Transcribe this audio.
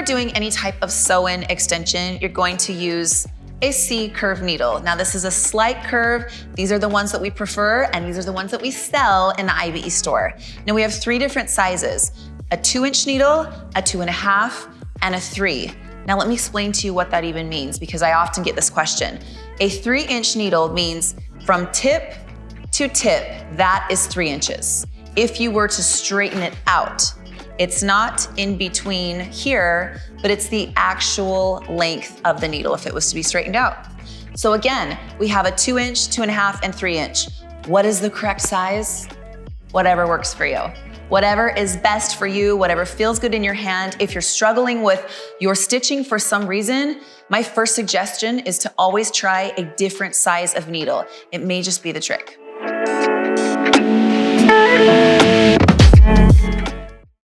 are doing any type of sew-in extension, you're going to use a C-curve needle. Now this is a slight curve. These are the ones that we prefer, and these are the ones that we sell in the IBE store. Now we have 3 different sizes: a 2-inch needle, a 2.5, and a 3. Now let me explain to you what that even means, because I often get this question. A 3-inch needle means from tip to tip, that is 3 inches. If you were to straighten it out, it's not in between here, but it's the actual length of the needle if it was to be straightened out. So again, we have a 2-inch, 2.5, and 3-inch. What is the correct size? Whatever works for you. Whatever is best for you, whatever feels good in your hand. If you're struggling with your stitching for some reason, my first suggestion is to always try a different size of needle. It may just be the trick.